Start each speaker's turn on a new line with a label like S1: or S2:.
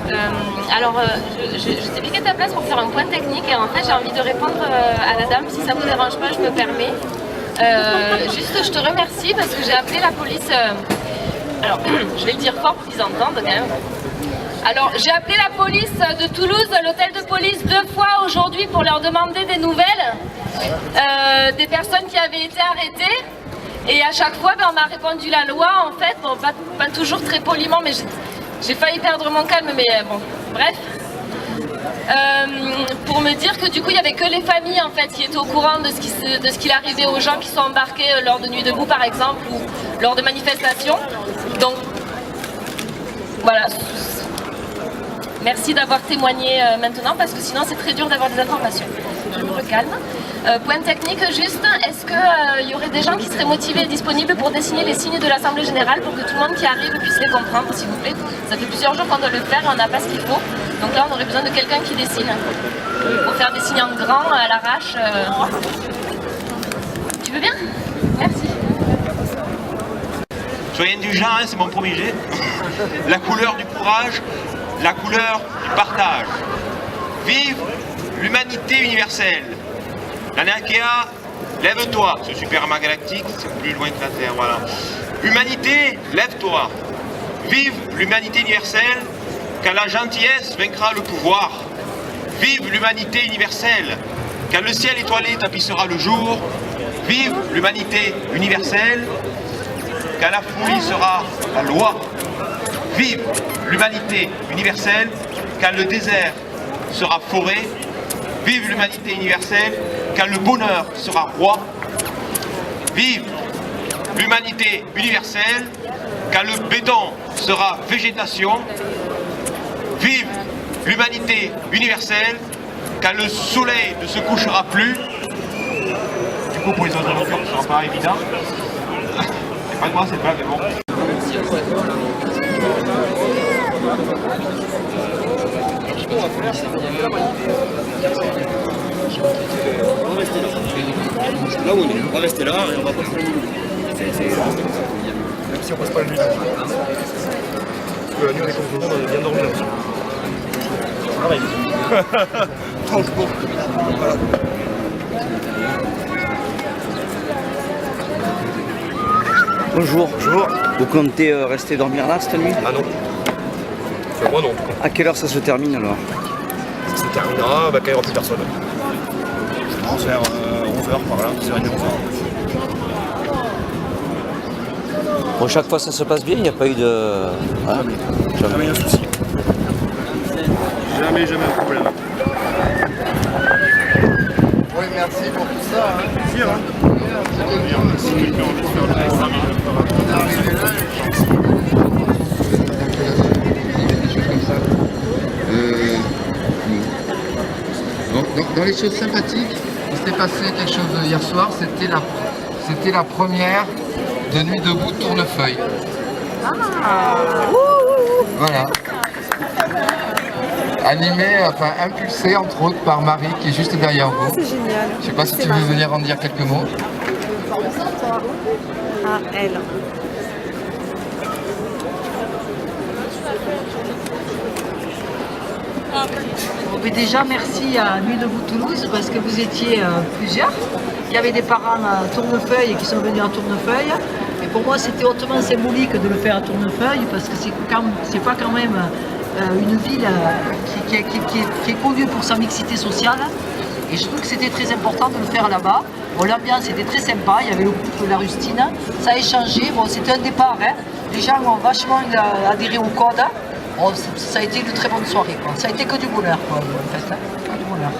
S1: Je t'ai piqué ta place pour faire un point technique et en fait j'ai envie de répondre à la dame, si ça vous dérange pas, je me permets. Juste je te remercie parce que j'ai appelé la police, alors je vais le dire fort pour qu'ils entendent quand même. Alors j'ai appelé la police de Toulouse, l'hôtel de police 2 fois aujourd'hui pour leur demander des nouvelles des personnes qui avaient été arrêtées. Et à chaque fois, on m'a répondu la loi, en fait, bon, pas toujours très poliment, mais j'ai failli perdre mon calme, mais bon, bref. Pour me dire que du coup, il n'y avait que les familles, en fait, qui étaient au courant de ce qu'il arrivait aux gens qui sont embarqués lors de Nuit debout, par exemple, ou lors de manifestations. Donc, voilà. Merci d'avoir témoigné maintenant, parce que sinon, c'est très dur d'avoir des informations. Je me calme. Point technique juste, est-ce qu'il y aurait des gens qui seraient motivés et disponibles pour dessiner les signes de l'Assemblée Générale pour que tout le monde qui arrive puisse les comprendre, s'il vous plaît? Ça fait plusieurs jours qu'on doit le faire et on n'a pas ce qu'il faut. Donc là, on aurait besoin de quelqu'un qui dessine. Pour faire des signes en grand, à l'arrache. Tu veux bien? Merci.
S2: Soyez indulgents, hein, c'est mon premier jet. La couleur du courage, la couleur du partage. Vive l'humanité universelle. L'Anakea, lève-toi, ce Superman galactique, c'est plus loin que la Terre, voilà. Humanité, lève-toi. Vive l'humanité universelle, quand la gentillesse vaincra le pouvoir. Vive l'humanité universelle, quand le ciel étoilé tapissera le jour. Vive l'humanité universelle, quand la folie sera la loi. Vive l'humanité universelle, quand le désert sera forêt. Vive l'humanité universelle, quand le bonheur sera roi. Vive l'humanité universelle, quand le béton sera végétation. Vive l'humanité universelle, quand le soleil ne se couchera plus. Du coup, pour les autres auteurs, ce ne sera pas évident. C'est pas grave, c'est pas, mais bon.
S3: Là où on est, on va rester là et on va pas se Même si on passe pas la nuit là. Parce que la nuit on est comme tout le monde, on est bien dormi là-dessus. Pareil. Franchement. Voilà.
S4: Bonjour.
S3: Bonjour.
S4: Vous comptez rester dormir là cette nuit?
S3: Ah non. Enfin, moi non en tout cas.
S4: À quelle heure ça se termine alors?
S3: Ça se terminera quand il n'y aura plus personne. Je pense vers 11h par là, 10h30, 11h.
S4: Bon, chaque fois ça se passe bien, il n'y a pas eu de... Hein?
S3: Jamais un souci. Jamais un problème.
S5: Oui, merci pour tout ça.
S3: Plaisir, hein. Si quelqu'un a envie de faire le programme,
S5: Dans les choses sympathiques, il s'était passé quelque chose hier soir, c'était la première de Nuit debout de Tournefeuille. Voilà. Animé, enfin impulsé entre autres par Marie qui est juste derrière vous.
S6: C'est génial.
S5: Je sais pas si tu veux venir en dire quelques mots.
S6: Ah, elle.
S7: Bon, mais déjà, merci à Nuit debout Toulouse parce que vous étiez plusieurs. Il y avait des parents à Tournefeuille qui sont venus à Tournefeuille. Et pour moi, c'était hautement symbolique de le faire à Tournefeuille parce que c'est pas quand même une ville qui est connue pour sa mixité sociale. Et je trouve que c'était très important de le faire là-bas. Bon, l'ambiance était très sympa, il y avait le groupe de la Rustine, ça a échangé. Bon, c'était un départ, hein. Les gens ont vachement adhéré au code. Bon, ça a été une très bonne soirée, quoi. Ça a été que du bonheur, quoi, en fait, hein. Que du bonheur.